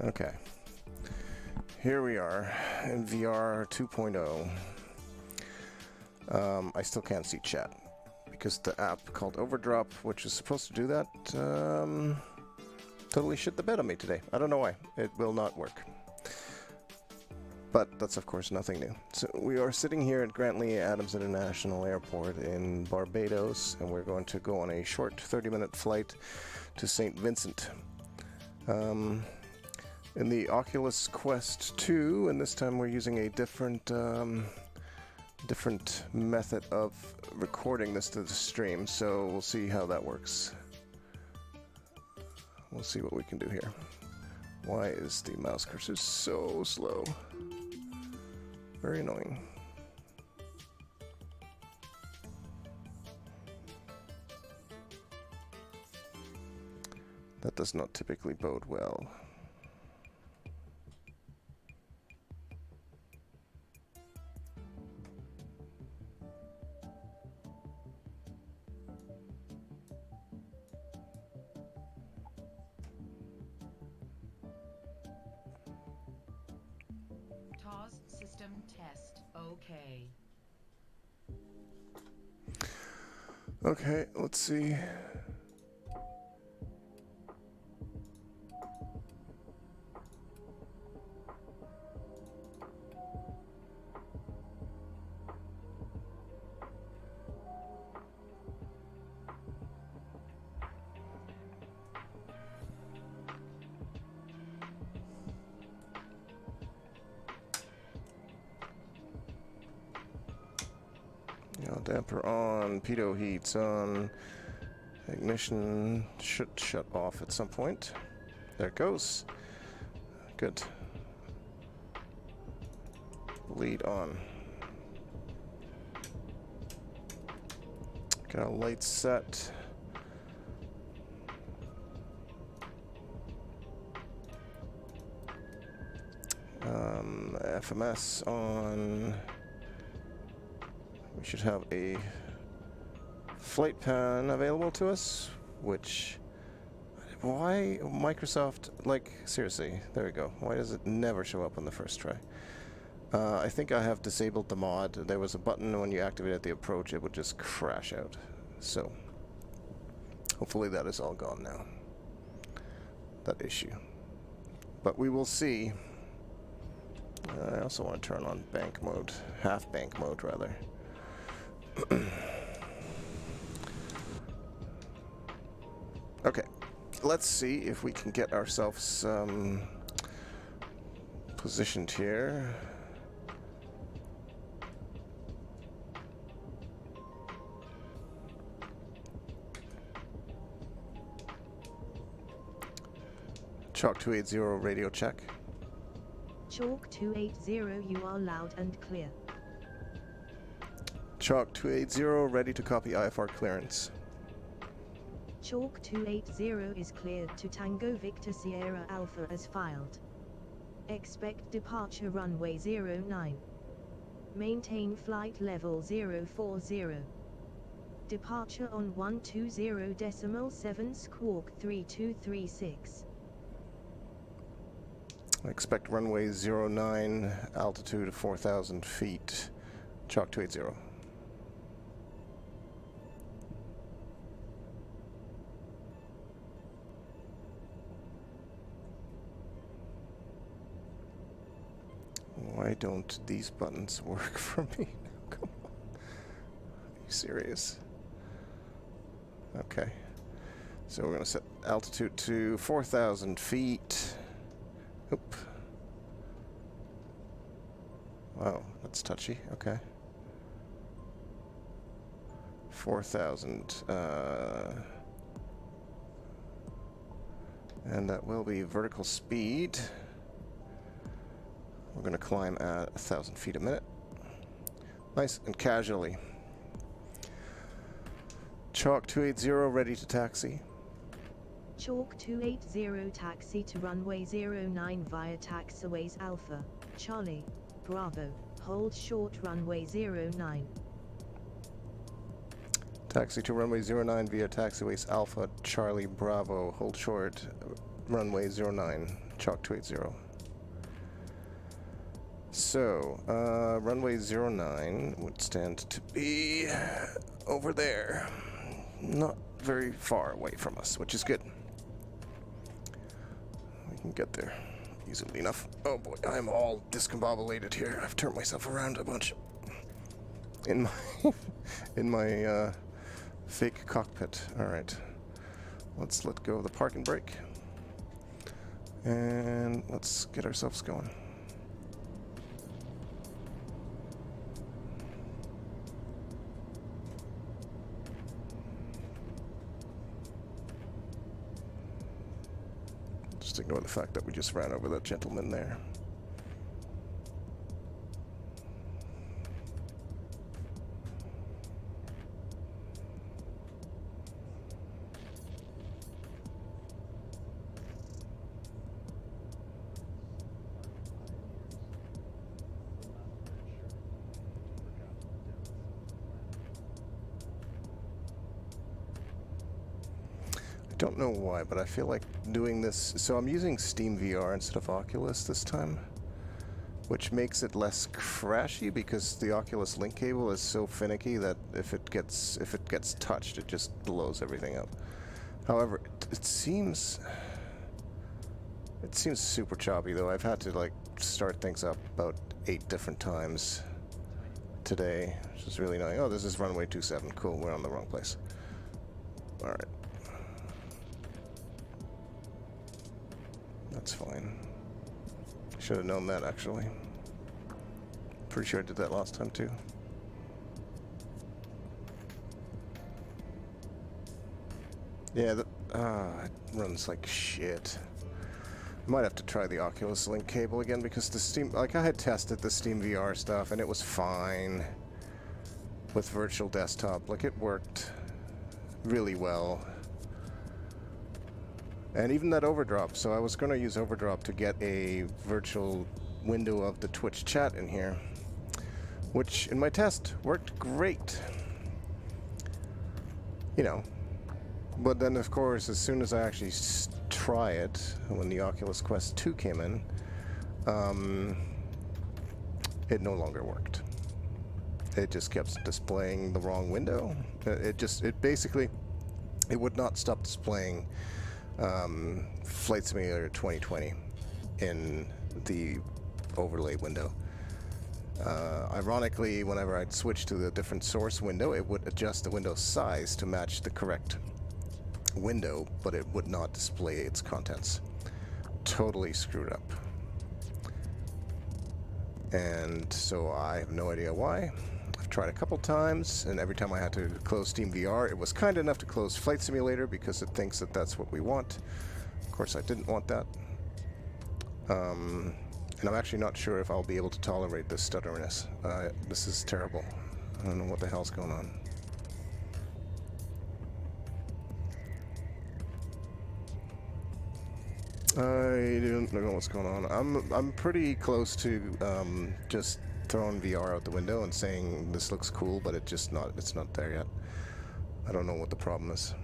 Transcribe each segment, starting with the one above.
Okay, here we are in VR 2.0. I still can't see chat because the app called Overdrop, which is supposed to do that, totally shit the bed on me today. I don't know why. It will not work. But that's of course nothing new. So we are sitting here at Grantley Adams International Airport in Barbados, and we're going to go on a short 30-minute flight to St. Vincent. In the Oculus Quest 2, and this time we're using a different method of recording this to the stream, so we'll see how that works. We'll see what we can do here. Why is the mouse cursor so slow? Very annoying. That does not typically bode well. Okay. Okay, let's see. Damper on, pitot heats on, ignition should shut off at some point. There it goes. Good. Bleed on. Got a light set. FMS on. We should have a flight pan available to us, which, why Microsoft, like, seriously, there we go. Why does it never show up on the first try? I think I have disabled the mod. There was a button when you activated the approach, it would just crash out. So, hopefully that is all gone now, that issue. But we will see. I also want to turn on bank mode, half bank mode rather. Okay, let's see if we can get ourselves positioned here. Chalk 280 radio check. Chalk 280, you are loud and clear. Chalk 280, ready to copy IFR clearance. Chalk 280 is cleared to Tango Victor Sierra Alpha as filed. Expect departure runway 09. Maintain flight level 040. Departure on 120.7 squawk 3236. Expect runway 09, altitude 4,000 feet. Chalk 280. Why don't these buttons work for me? Come on. Are you serious? Okay. So we're going to set altitude to 4,000 feet. Oop. Wow, that's touchy. Okay. 4,000. And that will be vertical speed. We're going to climb at 1,000 feet a minute. Nice and casually. Chalk 280, ready to taxi. Chalk 280, taxi to runway 09 via taxiways Alpha, Charlie, Bravo, hold short runway 09. Taxi to runway 09 via taxiways Alpha Charlie Bravo. Hold short runway 09. Chalk 280. So, runway 09 would stand to be over there. Not very far away from us, which is good. We can get there easily enough. Oh boy, I'm all discombobulated here. I've turned myself around a bunch in my fake cockpit. All right, let's let go of the parking brake and let's get ourselves going. Just ignore the fact that we just ran over that gentleman there. Don't know why, but I feel like doing this. So I'm using SteamVR instead of Oculus this time, which makes it less crashy because the Oculus Link cable is so finicky that if it gets touched, it just blows everything up. However, it seems super choppy though. I've had to like start things up about 8 different times today, which is really annoying. Oh, this is runway 27. Cool, we're on the wrong place. All right. That's fine. Should have known that, actually. Pretty sure I did that last time, too. Yeah, it runs like shit. I might have to try the Oculus Link cable again, because the Steam... Like, I had tested the SteamVR stuff, and it was fine with Virtual Desktop. Like, it worked really well. And even that overdrop, so I was going to use overdrop to get a virtual window of the Twitch chat in here, which in my test worked great. You know, but then of course as soon as I actually try it, when the Oculus Quest 2 came in, it no longer worked. It just kept displaying the wrong window. It basically would not stop displaying Flight Simulator 2020 in the overlay window. Ironically, whenever I'd switch to the different source window, it would adjust the window size to match the correct window, but it would not display its contents. Totally screwed up. And so I have no idea why. I've tried a couple times, and every time I had to close SteamVR, it was kind enough to close Flight Simulator because it thinks that that's what we want. Of course, I didn't want that. And I'm actually not sure if I'll be able to tolerate this stutteriness. This is terrible. I don't know what the hell's going on. I don't know what's going on. I'm pretty close to just throwing VR out the window and saying this looks cool, but it's not there yet. I don't know what the problem is.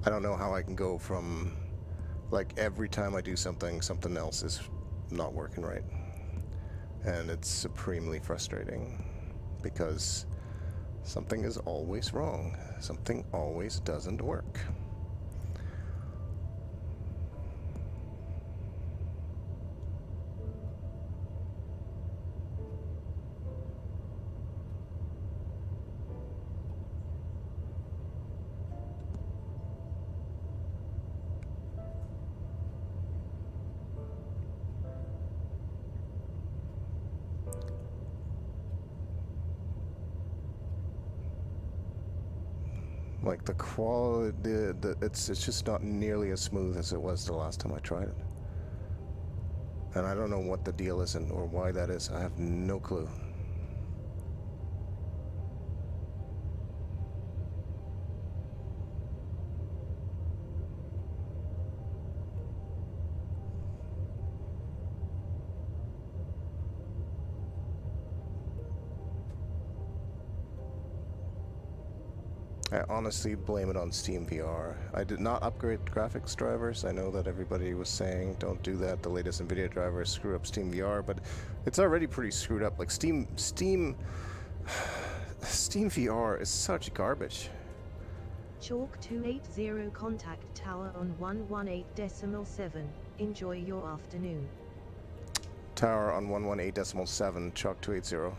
I don't know how I can go from like every time I do something, something else is not working right. And it's supremely frustrating because something is always wrong. Something always doesn't work. Like the quality, it's just not nearly as smooth as it was the last time I tried it. And I don't know what the deal is or why that is. I have no clue. I honestly blame it on SteamVR. I did not upgrade graphics drivers. I know that everybody was saying don't do that. The latest Nvidia drivers screw up SteamVR, but it's already pretty screwed up. Like SteamVR is such garbage. Chalk 280 contact tower on 118.7. Enjoy your afternoon. Tower on 118.7, Chalk 280.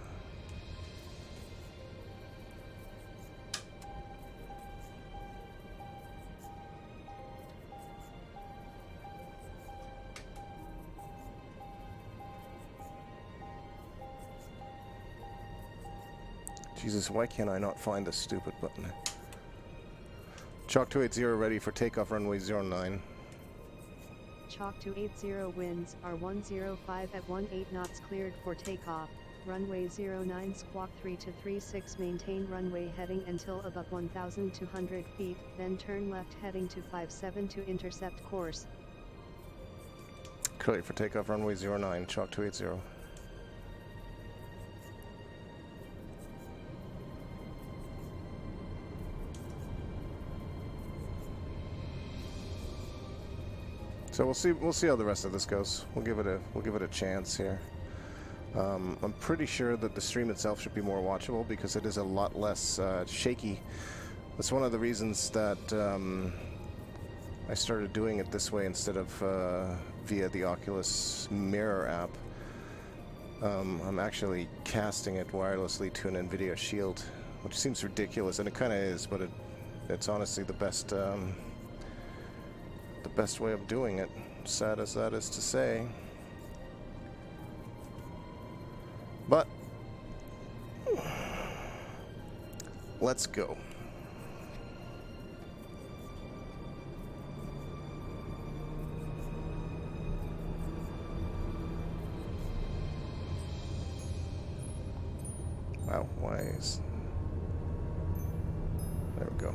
Jesus, why can't I not find this stupid button? Chalk 280 ready for takeoff runway 09. Chalk 280 winds are 105 at 18 knots cleared for takeoff. Runway 09 squawk 3 to 36 maintain runway heading until above 1,200 feet, then turn left heading to 57 to intercept course. Clear for takeoff runway 09, Chalk 280. So we'll see how the rest of this goes. We'll give it a chance here. I'm pretty sure that the stream itself should be more watchable because it is a lot less shaky. That's one of the reasons that I started doing it this way instead of via the Oculus Mirror app. I'm actually casting it wirelessly to an Nvidia Shield, which seems ridiculous, and it kind of is, but it's honestly the best way of doing it, sad as that is to say. But let's go. Wow, why is... There we go.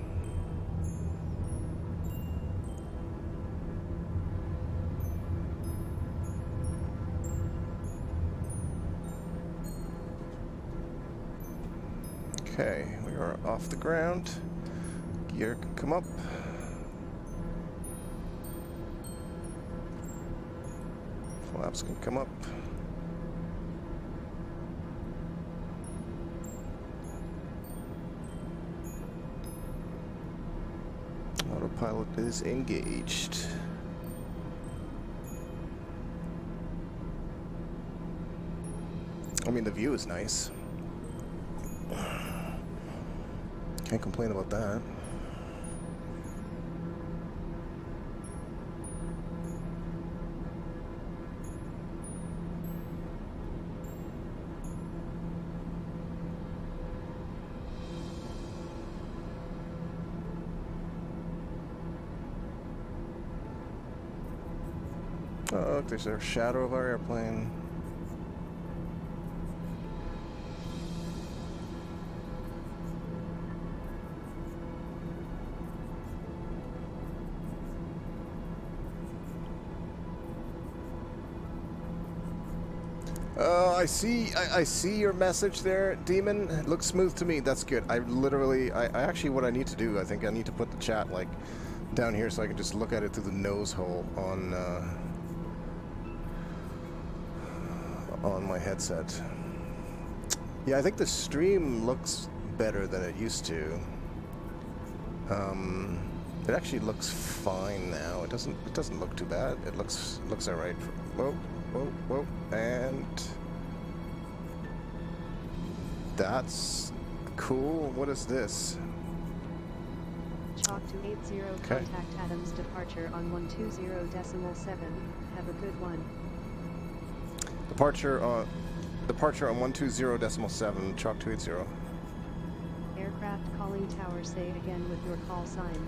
Okay, we are off the ground. Gear can come up. Flaps can come up. Autopilot is engaged. I mean, the view is nice. Can't complain about that. Oh, look, there's a shadow of our airplane. I see your message there, Demon. It looks smooth to me. That's good. I actually, what I need to do, I think I need to put the chat like down here so I can just look at it through the nose hole on my headset. Yeah, I think the stream looks better than it used to. It actually looks fine now. It doesn't look too bad. It looks alright. Whoa, whoa, whoa, and that's cool. What is this? Chalk 280 Okay. contact Adams departure on 120.7. Have a good one. Departure on 120.7, Chalk 280. Aircraft calling tower, say again with your call sign.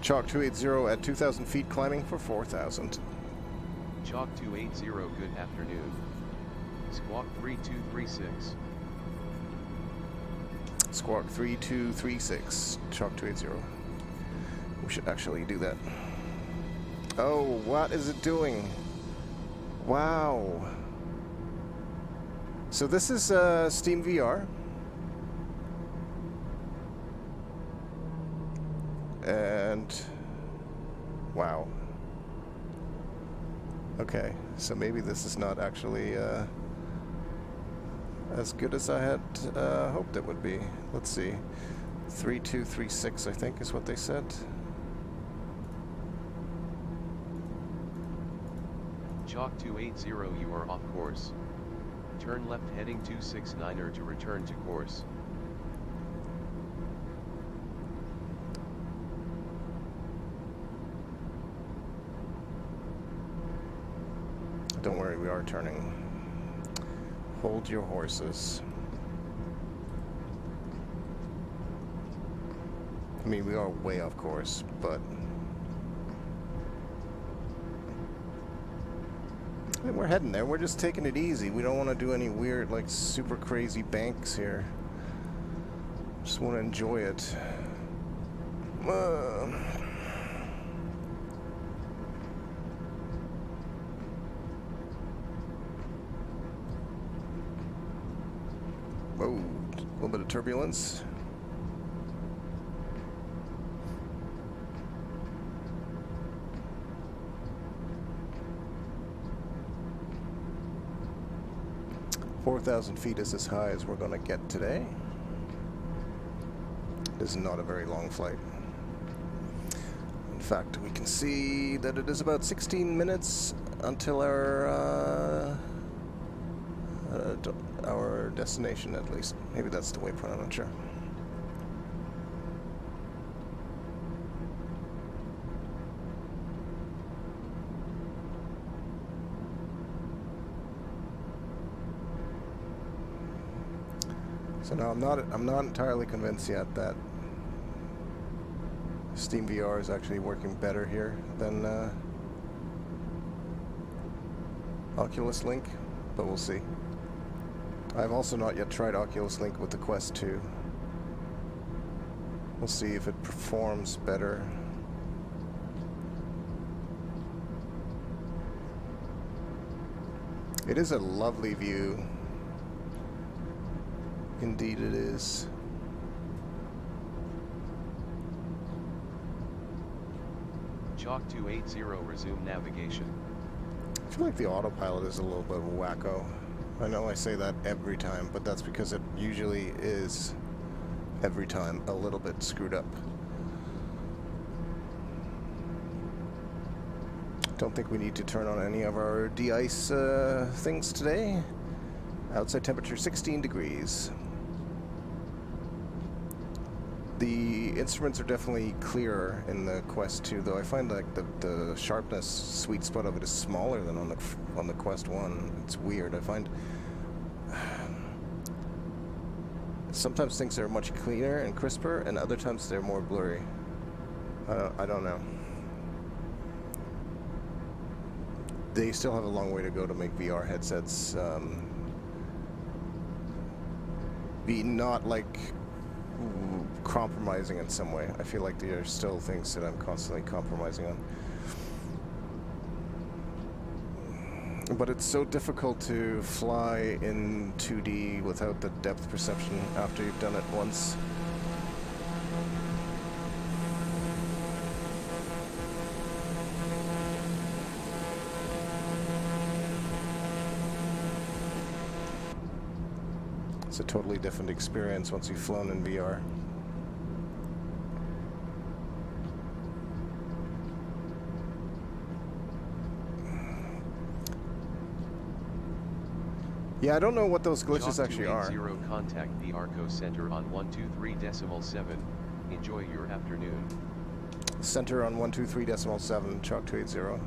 Chalk 280 at 2,000 feet climbing for 4,000. Chalk 280, good afternoon. Squawk 3236. Squawk 3236, Chalk 280. We should actually do that. Oh, what is it doing? Wow. So this is SteamVR. And wow. Okay, so maybe this is not actually as good as I had hoped it would be. Let's see. 3236, I think, is what they said. Chalk 280, you are off course. Turn left heading 269er to return to course. Don't worry, we are turning. Hold your horses. I mean, we are way off course, but we're heading there. We're just taking it easy. We don't want to do any weird, like, super crazy banks here. Just want to enjoy it. Whoa, a little bit of turbulence. .4,000 feet is as high as we're going to get today. This is not a very long flight. In fact, we can see that it is about 16 minutes until our destination, at least. Maybe that's the waypoint, I'm not sure. So now I'm not entirely convinced yet that SteamVR is actually working better here than Oculus Link, but we'll see. I've also not yet tried Oculus Link with the Quest 2. We'll see if it performs better. It is a lovely view. Indeed it is. Chalk 280, resume navigation. I feel like the autopilot is a little bit wacko. I know I say that every time, but that's because it usually is, every time, a little bit screwed up. Don't think we need to turn on any of our de-ice things today. Outside temperature 16 degrees. The instruments are definitely clearer in the Quest 2, though I find like the sharpness sweet spot of it is smaller than on the Quest 1. It's weird. I find sometimes things are much cleaner and crisper, and other times they're more blurry. I don't know. They still have a long way to go to make VR headsets be not like compromising in some way. I feel like there are still things that I'm constantly compromising on. But it's so difficult to fly in 2D without the depth perception after you've done it once. It's a totally different experience once you've flown in VR. Yeah, I don't know what those glitches actually are. 280, contact the Arco Center on 123.7. Enjoy your afternoon. Center on 123.7, Chalk 280.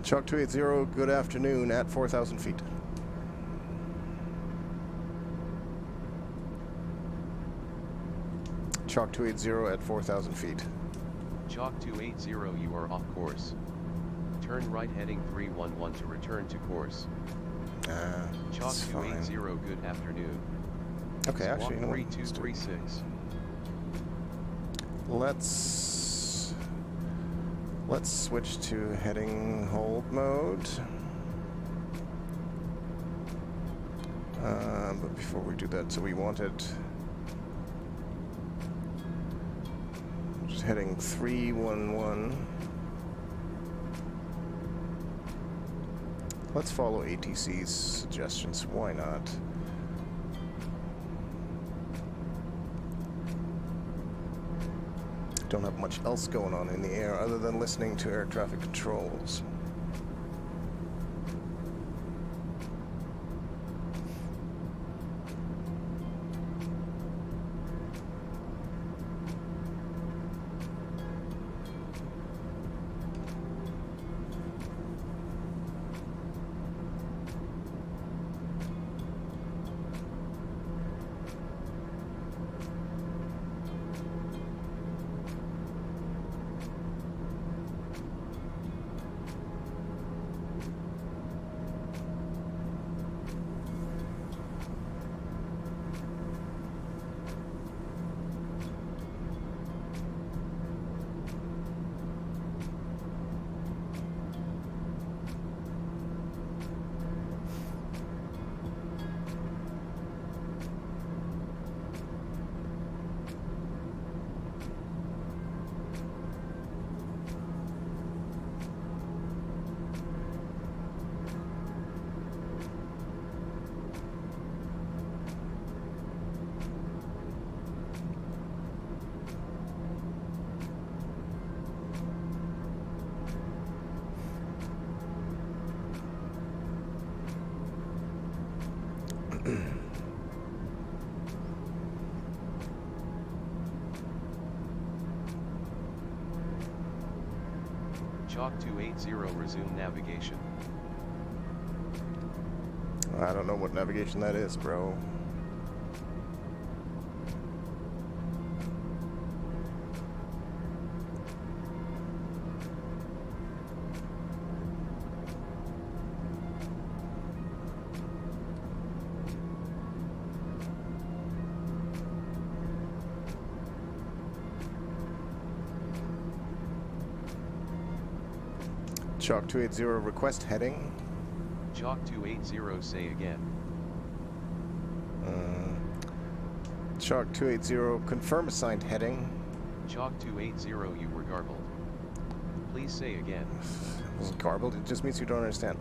Chalk 280, good afternoon at 4,000 feet. Chalk 280 at 4,000 feet. Chalk 280, you are off course. Turn right heading 311 to return to course. Chalk 280, good afternoon. Okay, Squawk actually, you know what? 3236. Let's Let's switch to heading hold mode. But before we do that, so we wanted just heading 311. Let's follow ATC's suggestions. Why not? Don't have much else going on in the air other than listening to air traffic controls. Chalk 280 resume navigation. I don't know what navigation that is, bro. Chalk 280 request heading. Chalk 280 say again. Chalk 280 confirm assigned heading. Chalk 280 you were garbled. Please say again. Was it garbled? It just means you don't understand.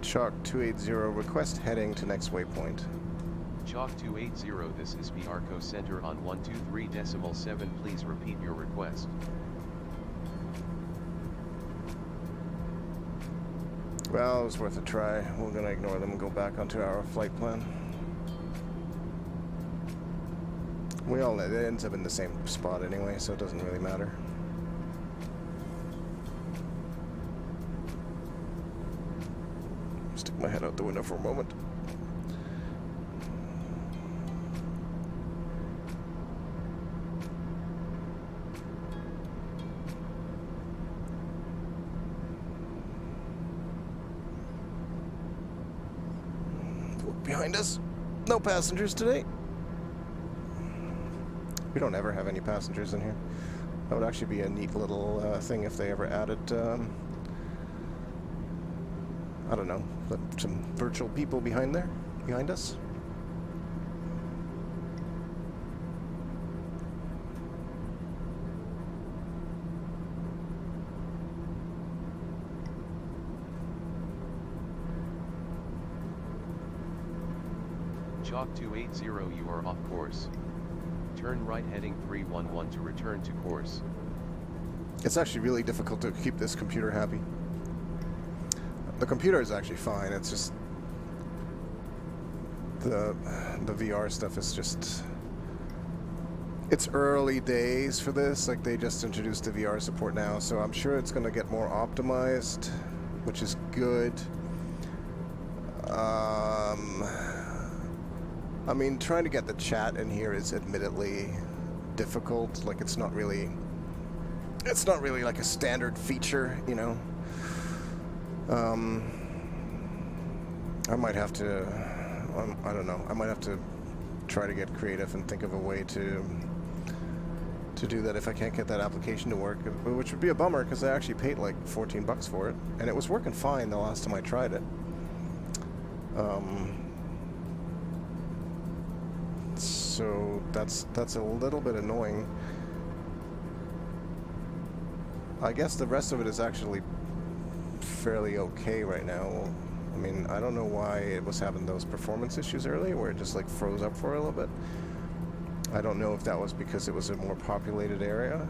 Chalk 280 request heading to next waypoint. Chalk 280 this is BRCO Center on 123.7 please repeat your request. Well, it was worth a try. We're gonna ignore them and go back onto our flight plan. We all know it ends up in the same spot anyway, so it doesn't really matter. Stick my head out the window for a moment. Behind us, no passengers today. We don't ever have any passengers in here. That would actually be a neat little thing if they ever added, I don't know, some virtual people behind us. Chalk 280 you are off course. Turn right heading 311 to return to course. It's actually really difficult to keep this computer happy. The computer is actually fine, it's just the VR stuff is just, it's early days for this. Like, they just introduced the VR support now, so I'm sure it's going to get more optimized, which is good. I mean, trying to get the chat in here is admittedly difficult. Like, it's not really like a standard feature, you know. I might have to, I don't know, I might have to try to get creative and think of a way to do that if I can't get that application to work, which would be a bummer because I actually paid like 14 bucks for it, and it was working fine the last time I tried it. So that's a little bit annoying. I guess the rest of it is actually fairly okay right now. I mean, I don't know why it was having those performance issues earlier where it just like froze up for a little bit. I don't know if that was because it was a more populated area.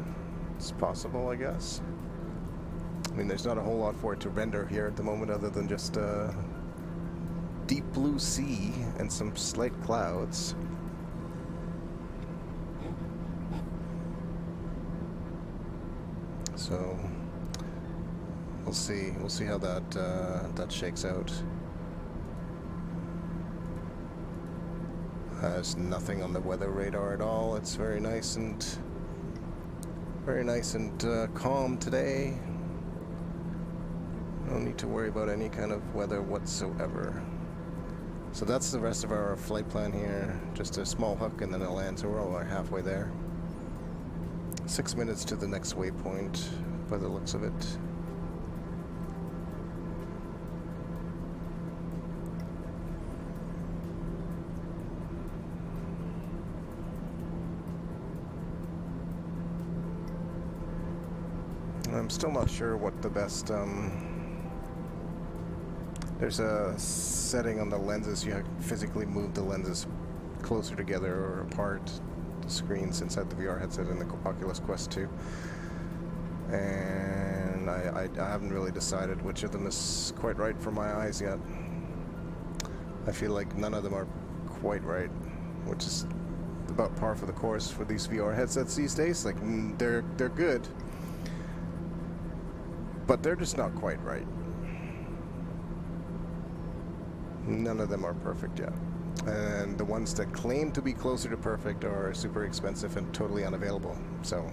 It's possible, I guess. I mean, there's not a whole lot for it to render here at the moment other than just deep blue sea and some slight clouds. So we'll see how that that shakes out. There's nothing on the weather radar at all. It's very nice and calm today. No need to worry about any kind of weather whatsoever. So that's the rest of our flight plan here. Just a small hook and then a land, so we're all halfway there. 6 minutes to the next waypoint by the looks of it. I'm still not sure what the best, there's a setting on the lenses. You physically move the lenses closer together or apart, the screens inside the VR headset in the Oculus Quest 2. And I haven't really decided which of them is quite right for my eyes yet. I feel like none of them are quite right, which is about par for the course for these VR headsets these days. Like, they're good, but they're just not quite right. None of them are perfect yet. And the ones that claim to be closer to perfect are super expensive and totally unavailable. So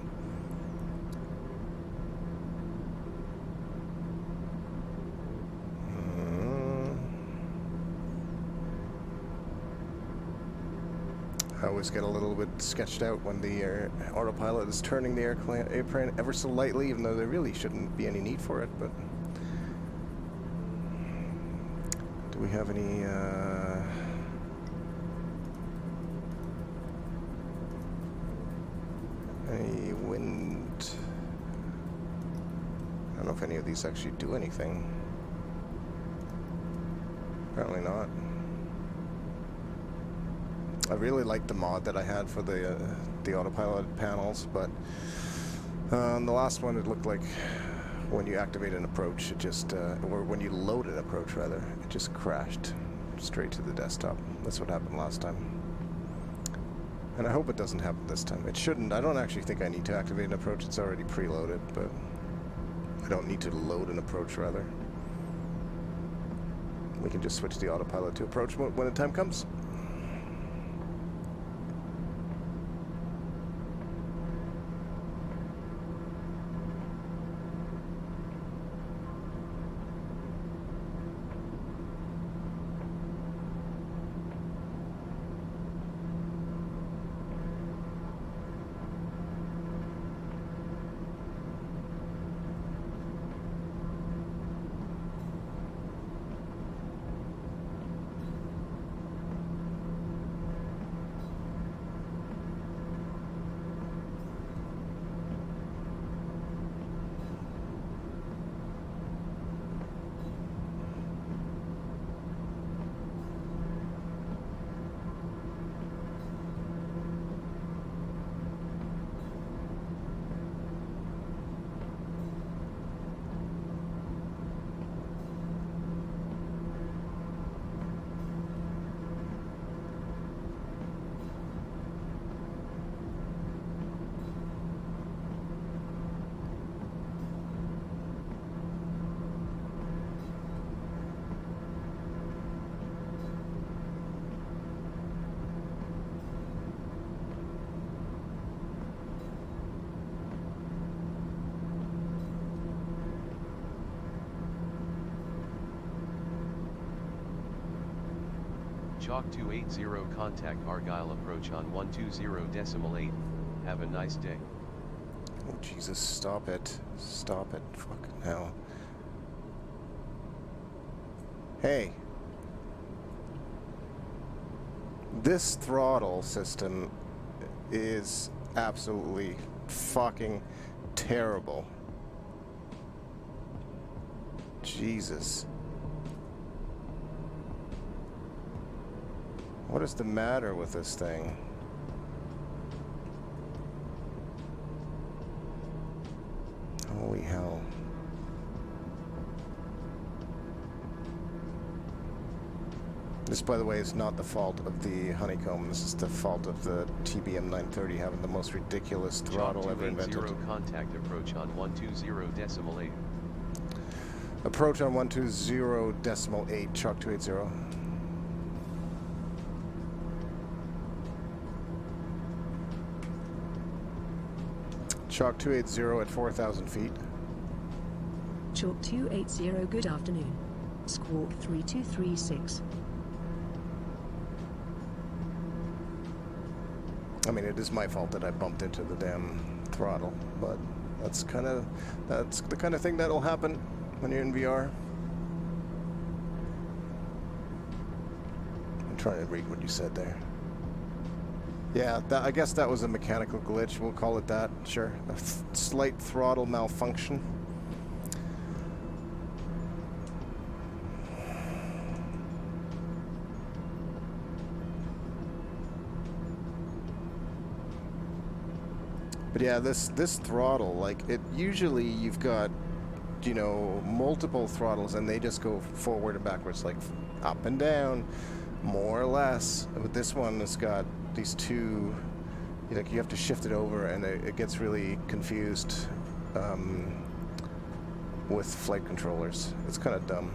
I always get a little bit sketched out when the autopilot is turning the airplane ever so lightly, even though there really shouldn't be any need for it. But do we have any wind? I don't know if any of these actually do anything. Apparently not. I really liked the mod that I had for the autopilot panels, but on the last one it looked like when you activate an approach, it just, or when you load an approach rather, it just crashed straight to the desktop. That's what happened last time. And I hope it doesn't happen this time. It shouldn't. I don't actually think I need to activate an approach. It's already preloaded, but I don't need to load an approach rather. We can just switch the autopilot to approach mode when the time comes. Chalk 280 contact Argyle approach on 120.8. Have a nice day. Oh Jesus, stop it. Stop it. Fucking hell. Hey. This throttle system is absolutely fucking terrible. Jesus. What is the matter with this thing? Holy hell. This, by the way, is not the fault of the Honeycomb. This is the fault of the TBM 930 having the most ridiculous throttle ever invented. Contact approach on 120.8. Approach on 120.8, Chalk 280. Chalk 280 at 4,000 feet. Chalk 280, good afternoon. Squawk 3236. I mean, it is my fault that I bumped into the damn throttle, but that's the kind of thing that'll happen when you're in VR. I'm trying to read what you said there. Yeah, I guess that was a mechanical glitch. We'll call it that. Sure, a slight throttle malfunction. But yeah, this throttle, like, it usually you've got, you know, multiple throttles and they just go forward and backwards, like up and down, more or less. But this one has got these two, like, you have to shift it over and it gets really confused with flight controllers. It's kind of dumb.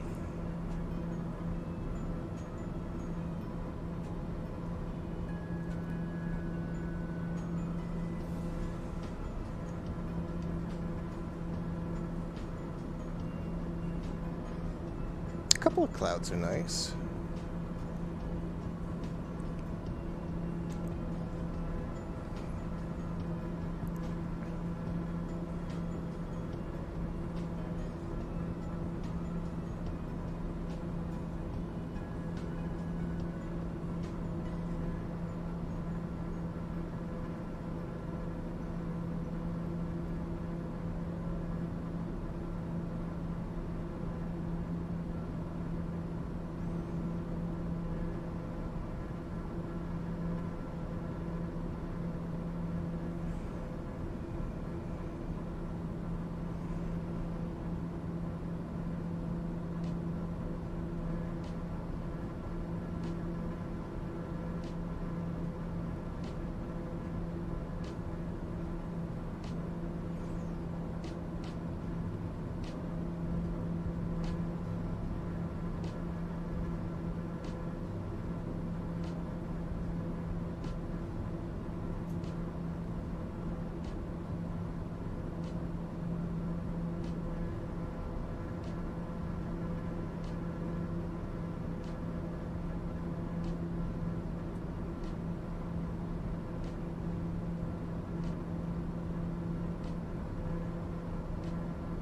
A couple of clouds are nice.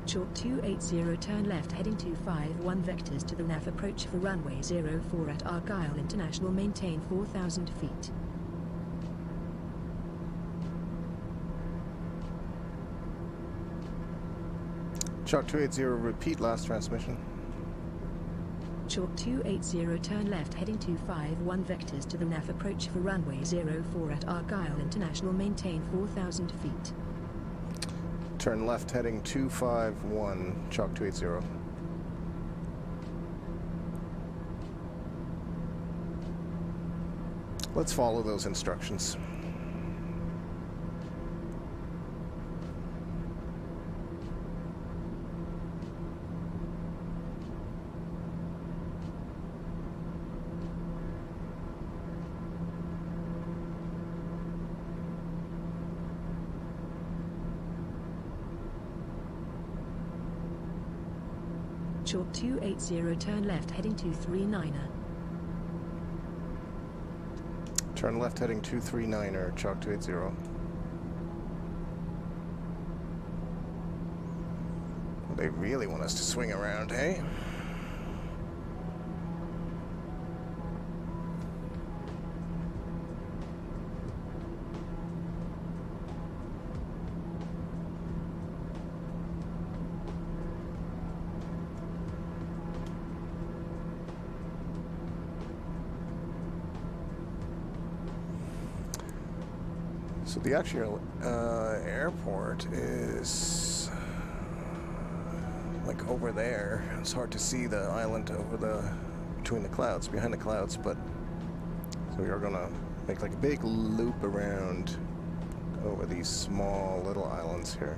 Chalk 280, turn left heading 251 vectors to the nav, approach for runway 04 at Argyle International, maintain 4,000 feet. Chalk 280, repeat last transmission. Chalk 280, turn left heading 251 vectors to the nav, approach for runway 04 at Argyle International, maintain 4,000 feet. Turn left heading 251, Chalk 280. Let's follow those instructions. Chalk 280, turn left heading 239er. Turn left heading 239er, chalk 280. Well, they really want us to swing around, hey? So the actual airport is like over there. It's hard to see the island between the clouds, behind the clouds, but so we are gonna make like a big loop around over these small little islands here.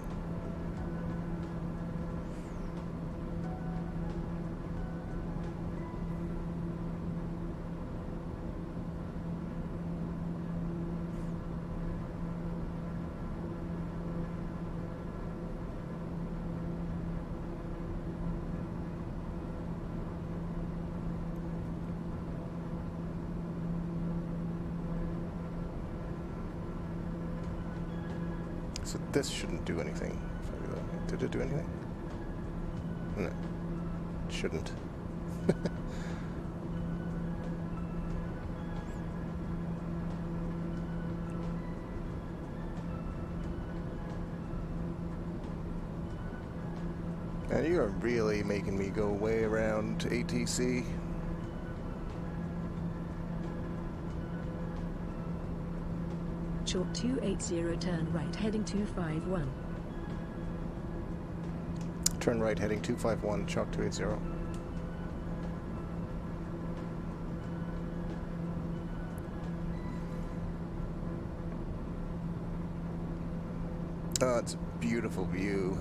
So this shouldn't do anything. If I do that. Did it do anything? No. It shouldn't. And you are really making me go way around ATC. Chalk 280, turn right heading 251. Turn right heading 251, chalk 280. Oh, it's a beautiful view.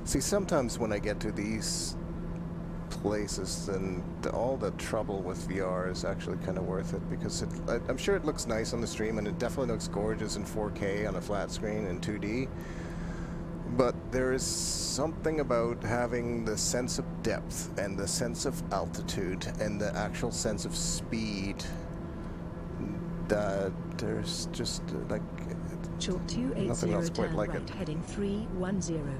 See, sometimes when I get to these places, then all the trouble with VR is actually kind of worth it, because I'm sure it looks nice on the stream, and it definitely looks gorgeous in 4K on a flat screen in 2D. But there is something about having the sense of depth and the sense of altitude and the actual sense of speed that there's just like Chalk 280, nothing else quite turn like right it. heading 310.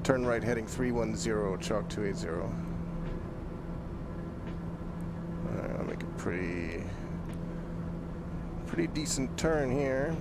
Turn right heading 310, chalk 280. Alright, I'll make a pretty decent turn here.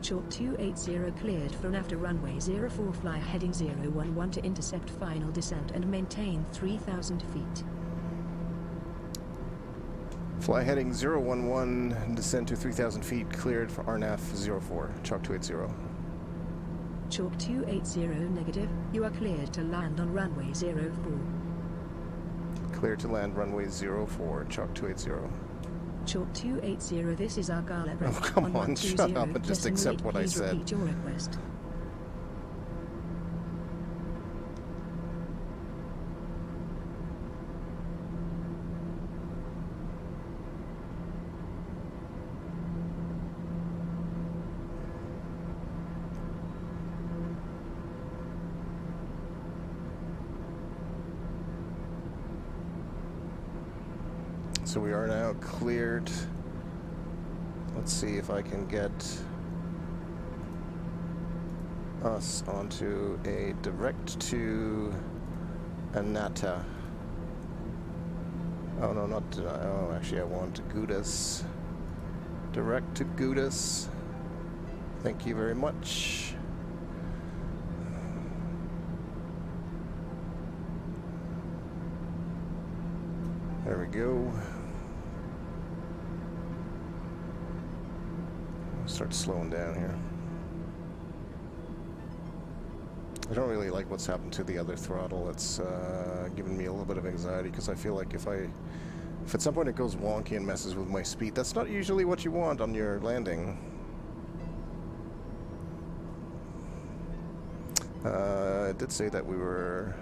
Chalk 280 cleared for an after runway 04, fly heading 011 to intercept final descent and maintain 3,000 feet. Fly heading 011, descend to 3,000 feet, cleared for RNAF 04, chalk 280. Chalk 280 negative, you are cleared to land on runway 04. Clear to land runway 04, chalk 280. Chalk 280, this is Argyle at Oh, come on, shut up and just accept what I said. Repeat your request. So we are now cleared. Let's see if I can get us onto a direct to Anata. Oh no, not oh, actually I want Goudas. Direct to Goudas. Thank you very much. There we go. Start slowing down here. I don't really like what's happened to the other throttle. It's giving me a little bit of anxiety because I feel like if at some point it goes wonky and messes with my speed, that's not usually what you want on your landing. It did say that we were...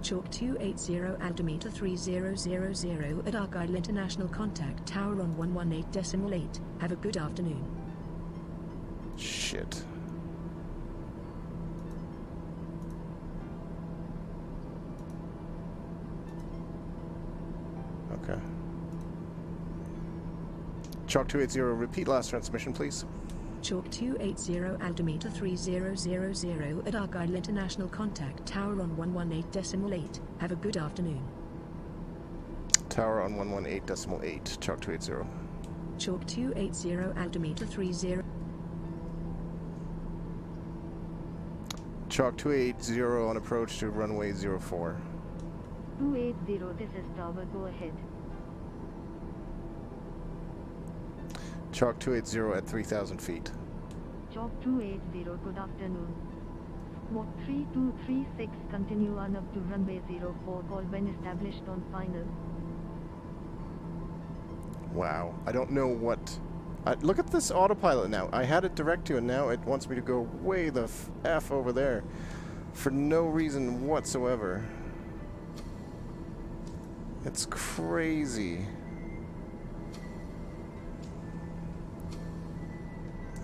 Chalk 280 altimeter 3000 at Argyle International Contact Tower on 118.8. Have a good afternoon. Shit. Okay. Chalk 280, repeat last transmission, please. Chalk 280 altimeter 3000 at Argyle International Contact Tower on 118.8. Have a good afternoon. Tower on 118.8. Chalk 280. Chalk 280 altimeter 30. Chalk 280 on approach to runway 04. 280, this is tower, go ahead. Chalk 280 at 3,000 feet. Chalk 280, good afternoon. Squawk 3236, continue on up to runway 04, call when established on final. Wow, I don't know what... look at this autopilot now. I had it direct to, and now it wants me to go way the F over there for no reason whatsoever. It's crazy.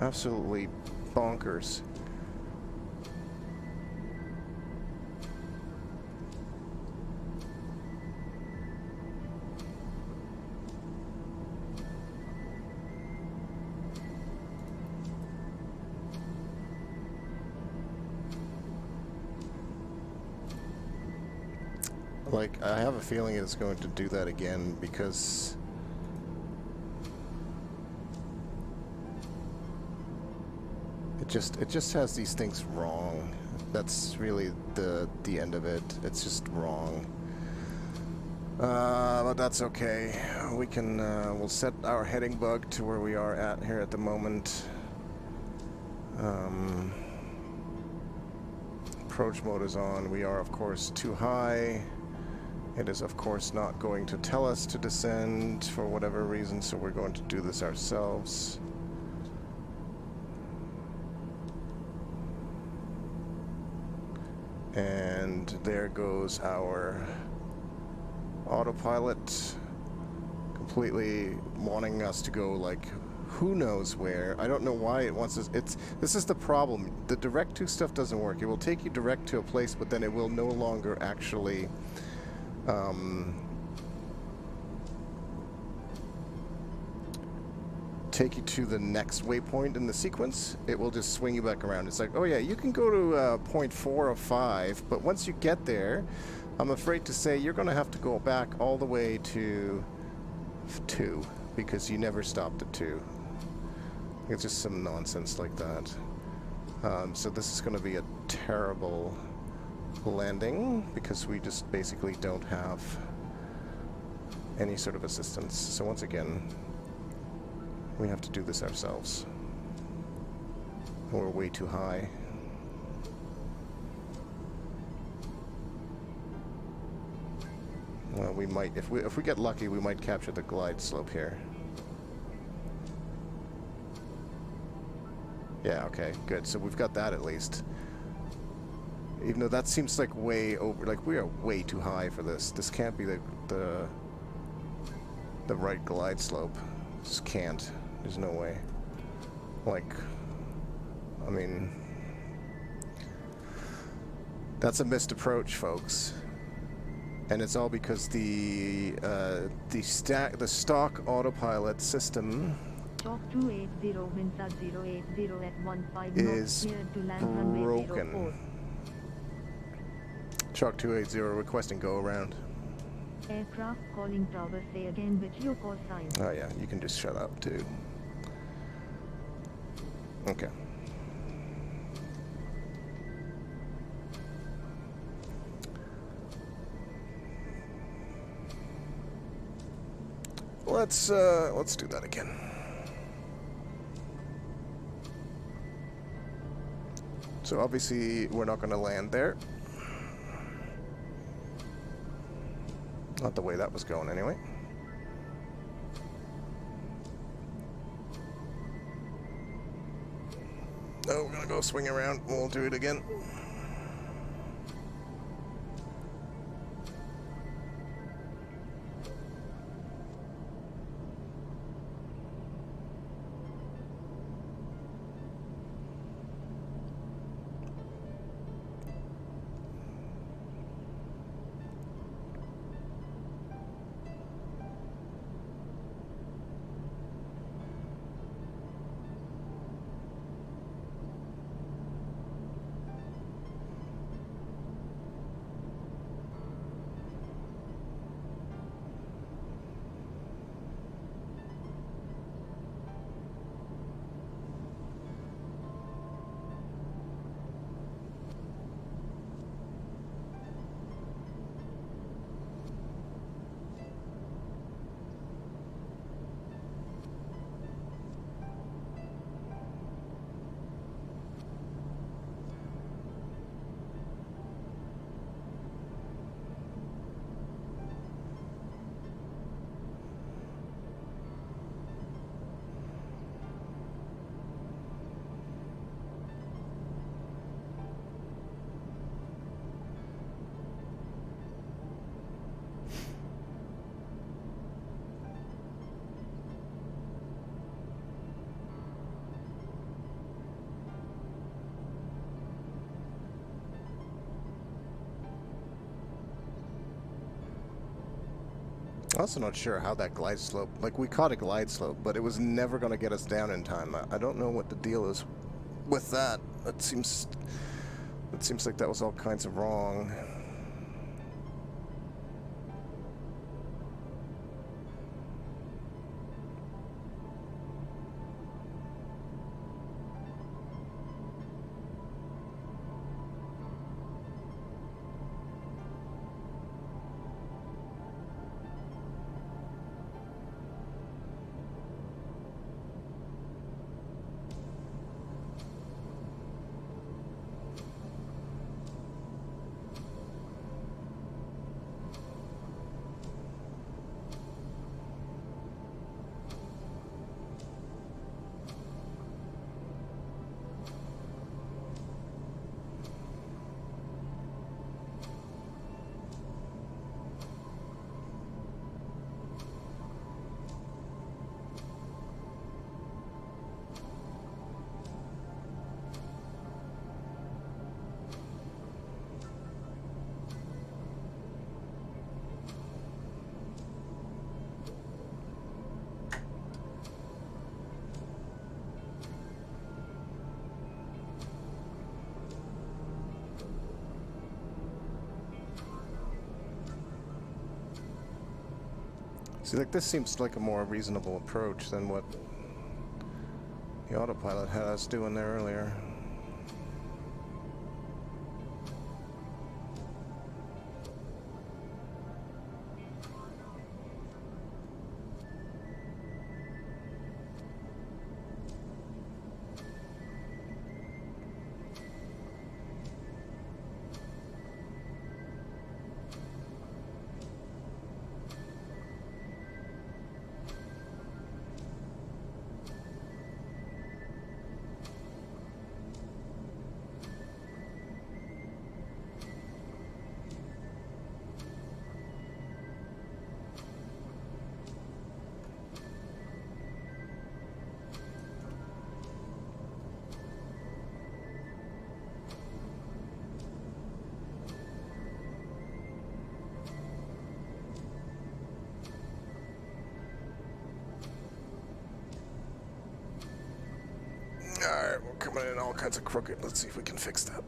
Absolutely bonkers. Like, I have a feeling it's going to do that again because it just has these things wrong. That's really the end of it. It's just wrong. But that's okay. We can we'll set our heading bug to where we are at here at the moment. Approach mode is on. We are of course too high. It is of course not going to tell us to descend for whatever reason, so we're going to do this ourselves. And there goes our autopilot, completely wanting us to go like who knows where. I don't know why it wants us. This is the problem. The direct to stuff doesn't work. It will take you direct to a place, but then it will no longer actually take you to the next waypoint in the sequence. It will just swing you back around. It's like, oh yeah, you can go to point 4 of 5, but once you get there, I'm afraid to say you're going to have to go back all the way to 2 because you never stopped at 2. It's just some nonsense like that. So this is going to be a terrible landing because we just basically don't have any sort of assistance. So once again, we have to do this ourselves. We're way too high. Well, we might, if we get lucky, we might capture the glide slope here. Yeah, okay, good. So we've got that at least. Even though that seems like way over, like we are way too high for this. This can't be the right glide slope. Just can't. There's no way. Like, I mean, that's a missed approach, folks. And it's all because the stock autopilot system is broken. Chalk 280 requesting go around. Aircraft calling tower, say again with your call sign. Oh yeah, you can just shut up too. Okay. let's do that again. So obviously we're not going to land there. Not the way that was going anyway. Oh, we're going to go swing around. We'll do it again. I'm also not sure how that glide slope, like we caught a glide slope, but it was never going to get us down in time. I don't know what the deal is with that. It seems like that was all kinds of wrong. See, like, this seems like a more reasonable approach than what the autopilot had us doing there earlier. Alright, we're coming in all kinds of crooked. Let's see if we can fix that.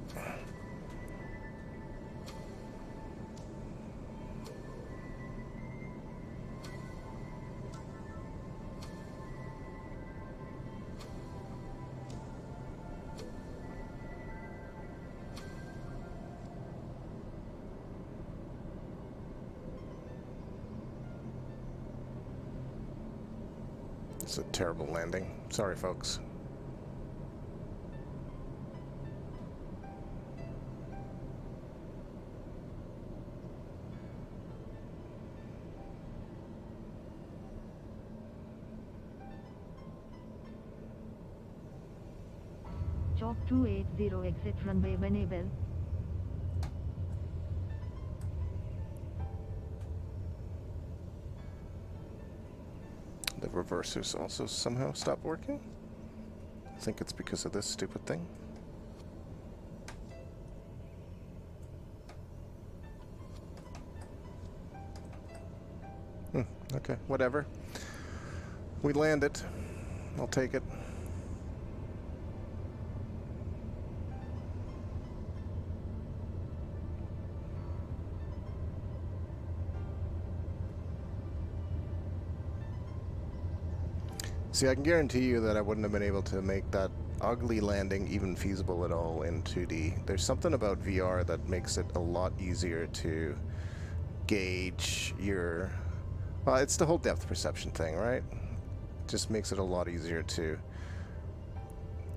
It's a terrible landing. Sorry, folks. Chalk 280 exit runway when able. The reversers also somehow stopped working. I think it's because of this stupid thing. Okay, whatever. We landed. I'll take it. See, I can guarantee you that I wouldn't have been able to make that ugly landing even feasible at all in 2D. There's something about VR that makes it a lot easier to gauge your... Well, it's the whole depth perception thing, right? It just makes it a lot easier to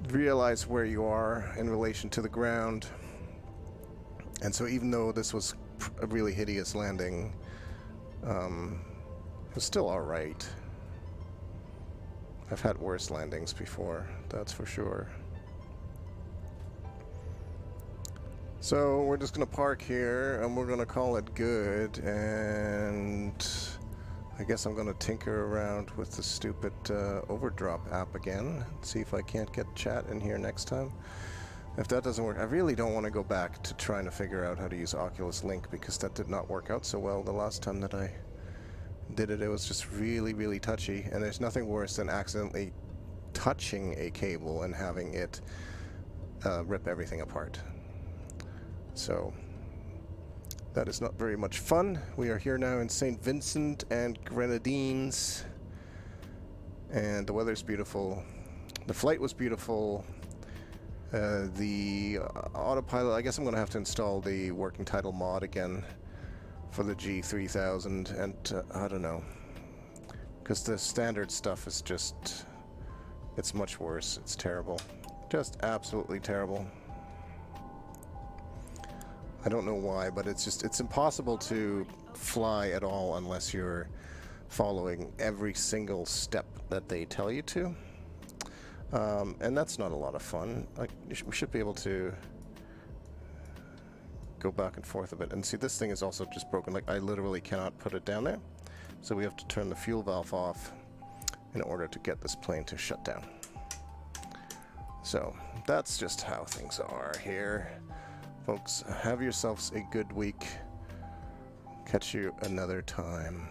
realize where you are in relation to the ground. And so even though this was a really hideous landing, it was still alright. I've had worse landings before, that's for sure. So we're just gonna park here and we're gonna call it good, and I guess I'm gonna tinker around with the stupid overdrop app again, see if I can't get chat in here next time. If that doesn't work, I really don't want to go back to trying to figure out how to use Oculus Link, because that did not work out so well the last time that I did it. It was just really, really touchy, and there's nothing worse than accidentally touching a cable and having it rip everything apart. So that is not very much fun. We are here now in St. Vincent and Grenadines, and the weather's beautiful. The flight was beautiful. The autopilot, I guess I'm going to have to install the working title mod again for the G3000, and I don't know, because the standard stuff is just, it's much worse. It's terrible. Just absolutely terrible. I don't know why, but it's just, it's impossible to fly at all unless you're following every single step that they tell you to. And that's not a lot of fun. Like, we should be able to go back and forth a bit. And see, this thing is also just broken. Like, I literally cannot put it down there. So we have to turn the fuel valve off in order to get this plane to shut down. So that's just how things are here. Folks, have yourselves a good week. Catch you another time.